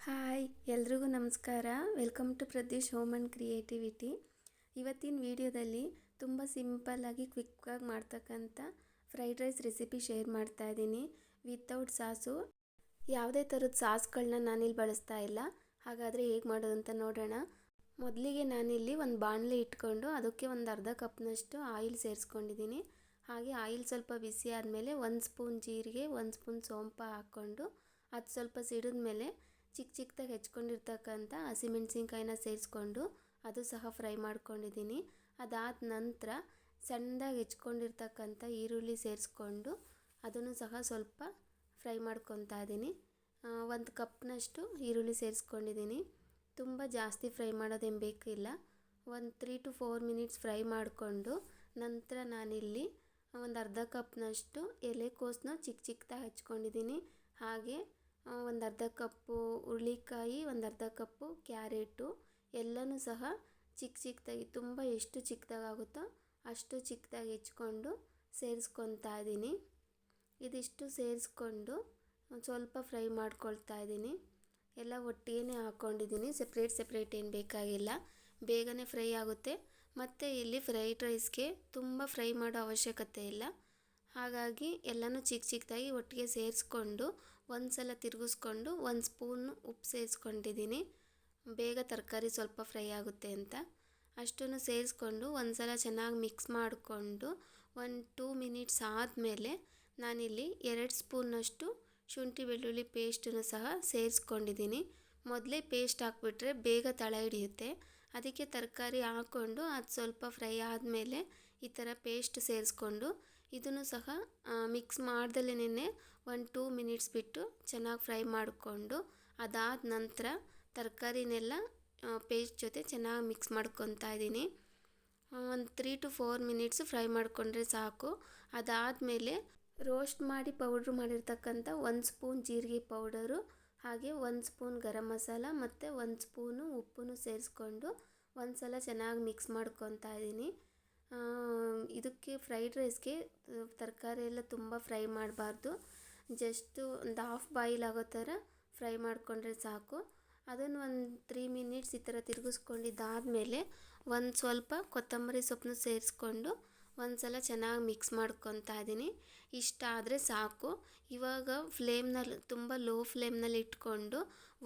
Hi ಎಲ್ರಿಗೂ ನಮಸ್ಕಾರ. Welcome to Pradesh home and creativity. ಇವತ್ತಿನ ವಿಡಿಯೋದಲ್ಲಿ ತುಂಬ ಸಿಂಪಲ್ಲಾಗಿ ಕ್ವಿಕ್ಕಾಗಿ ಮಾಡ್ತಕ್ಕಂಥ ಫ್ರೈಡ್ ರೈಸ್ ರೆಸಿಪಿ ಶೇರ್ ಮಾಡ್ತಾ ಇದ್ದೀನಿ. ವಿತೌಟ್ ಸಾಸು, ಯಾವುದೇ ಥರದ ಸಾಸ್ಗಳನ್ನ ನಾನಿಲ್ಲಿ ಬಳಸ್ತಾ ಇಲ್ಲ. ಹಾಗಾದರೆ ಹೇಗೆ ಮಾಡೋದು ಅಂತ ನೋಡೋಣ. ಮೊದಲಿಗೆ ನಾನಿಲ್ಲಿ ಒಂದು ಬಾಣಲೆ ಇಟ್ಕೊಂಡು ಅದಕ್ಕೆ ಒಂದು ಅರ್ಧ ಕಪ್ನಷ್ಟು ಆಯಿಲ್ ಸೇರಿಸ್ಕೊಂಡಿದ್ದೀನಿ. ಹಾಗೆ ಆಯಿಲ್ ಸ್ವಲ್ಪ ಬಿಸಿ ಆದಮೇಲೆ 1 ಸ್ಪೂನ್ ಜೀರಿಗೆ, 1 ಸ್ಪೂನ್ ಸೋಂಪು ಹಾಕ್ಕೊಂಡು ಅದು ಸ್ವಲ್ಪ ಸಿಡಿದ ಮೇಲೆ ಚಿಕ್ಕದಾಗಿ ಹೆಚ್ಕೊಂಡಿರ್ತಕ್ಕಂಥ ಹಸಿಮೆಣ್ಸಿನ್ಕಾಯಿನ ಸೇರಿಸ್ಕೊಂಡು ಅದು ಸಹ ಫ್ರೈ ಮಾಡ್ಕೊಂಡಿದ್ದೀನಿ. ಅದಾದ ನಂತರ ಸಣ್ಣದಾಗಿ ಹೆಚ್ಕೊಂಡಿರ್ತಕ್ಕಂಥ ಈರುಳ್ಳಿ ಸೇರಿಸ್ಕೊಂಡು ಅದನ್ನು ಸಹ ಸ್ವಲ್ಪ ಫ್ರೈ ಮಾಡ್ಕೊತಾ ಇದ್ದೀನಿ. 1 ಕಪ್ನಷ್ಟು ಈರುಳ್ಳಿ ಸೇರಿಸ್ಕೊಂಡಿದ್ದೀನಿ. ತುಂಬ ಜಾಸ್ತಿ ಫ್ರೈ ಮಾಡೋದೇನು ಬೇಕಿಲ್ಲ. ಒಂದು 3 to 4 ಮಿನಿಟ್ಸ್ ಫ್ರೈ ಮಾಡಿಕೊಂಡು ನಂತರ ನಾನಿಲ್ಲಿ ಒಂದು ಅರ್ಧ ಕಪ್ನಷ್ಟು ಎಲೆಕೋಸನ್ನ ಚಿಕ್ಕದಾಗಿ ಹಚ್ಕೊಂಡಿದ್ದೀನಿ. ಹಾಗೆ ಒಂದು ಅರ್ಧ ಕಪ್ಪು ಹುರುಳಿಕಾಯಿ, ಒಂದು ಅರ್ಧ ಕಪ್ಪು ಕ್ಯಾರೆಟು ಎಲ್ಲನೂ ಸಹ ಚಿಕ್ಕದಾಗಿ, ತುಂಬ ಎಷ್ಟು ಚಿಕ್ಕದಾಗುತ್ತೋ ಅಷ್ಟು ಚಿಕ್ಕದಾಗಿ ಹೆಚ್ಕೊಂಡು ಸೇರಿಸ್ಕೊತಾ ಇದ್ದೀನಿ. ಇದಿಷ್ಟು ಸೇರಿಸ್ಕೊಂಡು ಸ್ವಲ್ಪ ಫ್ರೈ ಮಾಡ್ಕೊಳ್ತಾ ಇದ್ದೀನಿ. ಎಲ್ಲ ಒಟ್ಟಿಗೆ ಹಾಕ್ಕೊಂಡಿದ್ದೀನಿ. ಸಪ್ರೇಟ್ ಏನು ಬೇಕಾಗಿಲ್ಲ, ಬೇಗನೆ ಫ್ರೈ ಆಗುತ್ತೆ. ಮತ್ತು ಇಲ್ಲಿ ಫ್ರೈಡ್ ರೈಸ್ಗೆ ತುಂಬ ಫ್ರೈ ಮಾಡೋ ಅವಶ್ಯಕತೆ ಇಲ್ಲ. ಹಾಗಾಗಿ ಎಲ್ಲನೂ ಚಿಕ್ಕದಾಗಿ ಒಟ್ಟಿಗೆ ಸೇರಿಸ್ಕೊಂಡು ಒಂದು ಸಲ ತಿರುಗಿಸ್ಕೊಂಡು 1 ಸ್ಪೂನು ಉಪ್ಪು ಸೇರಿಸ್ಕೊಂಡಿದ್ದೀನಿ. ಬೇಗ ತರಕಾರಿ ಸ್ವಲ್ಪ ಫ್ರೈ ಆಗುತ್ತೆ ಅಂತ. ಅಷ್ಟನ್ನು ಸೇರಿಸ್ಕೊಂಡು ಒಂದು ಸಲ ಚೆನ್ನಾಗಿ ಮಿಕ್ಸ್ ಮಾಡಿಕೊಂಡು 1-2 ಮಿನಿಟ್ಸ್ ಆದಮೇಲೆ ನಾನಿಲ್ಲಿ 2 ಸ್ಪೂನ್ನಷ್ಟು ಶುಂಠಿ ಬೆಳ್ಳುಳ್ಳಿ ಪೇಸ್ಟನ್ನು ಸಹ ಸೇರಿಸ್ಕೊಂಡಿದ್ದೀನಿ. ಮೊದಲೇ ಪೇಸ್ಟ್ ಹಾಕ್ಬಿಟ್ರೆ ಬೇಗ ತಳ ಹಿಡಿಯುತ್ತೆ. ಅದಕ್ಕೆ ತರಕಾರಿ ಹಾಕ್ಕೊಂಡು ಅದು ಸ್ವಲ್ಪ ಫ್ರೈ ಆದಮೇಲೆ ಈ ಥರ ಪೇಸ್ಟ್ ಸೇರಿಸ್ಕೊಂಡು ಇದನ್ನು ಸಹ ಮಿಕ್ಸ್ ಮಾಡ್ದಲೇ 1-2 ಮಿನಿಟ್ಸ್ ಬಿಟ್ಟು ಚೆನ್ನಾಗಿ ಫ್ರೈ ಮಾಡಿಕೊಂಡು ಅದಾದ ನಂತರ ತರಕಾರಿನೆಲ್ಲ ಪೇಸ್ಟ್ ಜೊತೆ ಚೆನ್ನಾಗಿ ಮಿಕ್ಸ್ ಮಾಡ್ಕೊತಾ ಇದ್ದೀನಿ. ಒಂದು 3 to 4 ಮಿನಿಟ್ಸು ಫ್ರೈ ಮಾಡಿಕೊಂಡ್ರೆ ಸಾಕು. ಅದಾದಮೇಲೆ ರೋಸ್ಟ್ ಮಾಡಿ ಪೌಡ್ರ್ ಮಾಡಿರ್ತಕ್ಕಂಥ 1 ಸ್ಪೂನ್ ಜೀರಿಗೆ ಪೌಡರು, ಹಾಗೆ 1 ಸ್ಪೂನ್ ಗರಂ ಮಸಾಲ ಮತ್ತು 1 ಸ್ಪೂನು ಉಪ್ಪನ್ನು ಸೇರಿಸ್ಕೊಂಡು ಒಂದು ಸಲ ಚೆನ್ನಾಗಿ ಮಿಕ್ಸ್ ಮಾಡ್ಕೊತಾ ಇದ್ದೀನಿ. ಇದಕ್ಕೆ ಫ್ರೈಡ್ ರೈಸ್ಗೆ ತರಕಾರಿ ಎಲ್ಲ ತುಂಬ ಫ್ರೈ ಮಾಡಬಾರ್ದು. ಜಸ್ಟು ಒಂದು ಹಾಫ್ ಬಾಯಿಲ್ ಆಗೋ ಥರ ಫ್ರೈ ಮಾಡಿಕೊಂಡ್ರೆ ಸಾಕು. ಅದನ್ನು ಒಂದು 3 ಮಿನಿಟ್ಸ್ ಈ ಥರ ತಿರುಗಿಸ್ಕೊಂಡಿದ್ದಾದಮೇಲೆ ಒಂದು ಸ್ವಲ್ಪ ಕೊತ್ತಂಬರಿ ಸೊಪ್ಪನ್ನು ಸೇರಿಸ್ಕೊಂಡು ಒಂದು ಸಲ ಚೆನ್ನಾಗಿ ಮಿಕ್ಸ್ ಮಾಡ್ಕೊತಾ ಇದ್ದೀನಿ. ಇಷ್ಟ ಆದರೆ ಸಾಕು. ಇವಾಗ ಫ್ಲೇಮ್ನಲ್ಲಿ ತುಂಬ ಲೋ ಫ್ಲೇಮ್ನಲ್ಲಿ ಇಟ್ಕೊಂಡು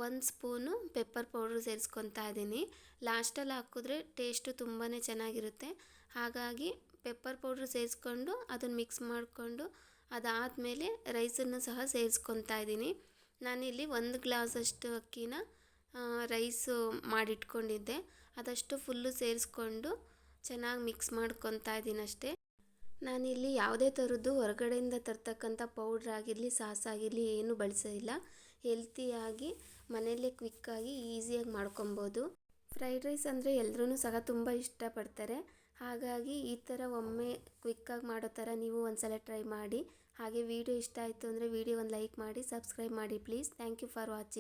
1 ಸ್ಪೂನು ಪೆಪ್ಪರ್ ಪೌಡ್ರ್ ಸೇರಿಸ್ಕೊತಾ ಇದ್ದೀನಿ. ಲಾಸ್ಟಲ್ಲಿ ಹಾಕಿದ್ರೆ ಟೇಸ್ಟು ತುಂಬಾ ಚೆನ್ನಾಗಿರುತ್ತೆ. ಹಾಗಾಗಿ ಪೆಪ್ಪರ್ ಪೌಡ್ರ್ ಸೇರಿಸ್ಕೊಂಡು ಅದನ್ನು ಮಿಕ್ಸ್ ಮಾಡಿಕೊಂಡು ಅದಾದಮೇಲೆ ರೈಸನ್ನು ಸಹ ಸೇರಿಸ್ಕೊತಾ ಇದ್ದೀನಿ. ನಾನಿಲ್ಲಿ 1 ಗ್ಲಾಸಷ್ಟು ಅಕ್ಕಿನ ರೈಸು ಮಾಡಿಟ್ಕೊಂಡಿದ್ದೆ, ಅದಷ್ಟು ಫುಲ್ಲು ಸೇರಿಸ್ಕೊಂಡು ಚೆನ್ನಾಗಿ ಮಿಕ್ಸ್ ಮಾಡ್ಕೊತಾ ಇದ್ದೀನಿ ಅಷ್ಟೇ. ನಾನಿಲ್ಲಿ ಯಾವುದೇ ಥರದ್ದು ಹೊರಗಡೆಯಿಂದ ತರ್ತಕ್ಕಂಥ ಪೌಡ್ರ್ ಆಗಿರಲಿ, ಸಾಸ್ ಆಗಿರಲಿ ಏನೂ ಬಳಸೋದಿಲ್ಲ. ಹೆಲ್ತಿಯಾಗಿ ಮನೆಯಲ್ಲೇ ಕ್ವಿಕ್ಕಾಗಿ ಈಸಿಯಾಗಿ ಮಾಡ್ಕೊಬೋದು. ಫ್ರೈಡ್ ರೈಸ್ ಅಂದರೆ ಎಲ್ಲರೂ ಸಹ ತುಂಬ ಇಷ್ಟಪಡ್ತಾರೆ. ಹಾಗಾಗಿ ಈ ಥರ ಒಮ್ಮೆ ಕ್ವಿಕ್ಕಾಗಿ ಮಾಡೋ ಥರ ನೀವು ಒಂದು ಸಲ ಟ್ರೈ ಮಾಡಿ. ಹಾಗೆ ವಿಡಿಯೋ ಇಷ್ಟ ಆಯಿತು ಅಂದರೆ ವಿಡಿಯೋ ಒಂದು ಲೈಕ್ ಮಾಡಿ, ಸಬ್ಸ್ಕ್ರೈಬ್ ಮಾಡಿ please. Thank you for watching.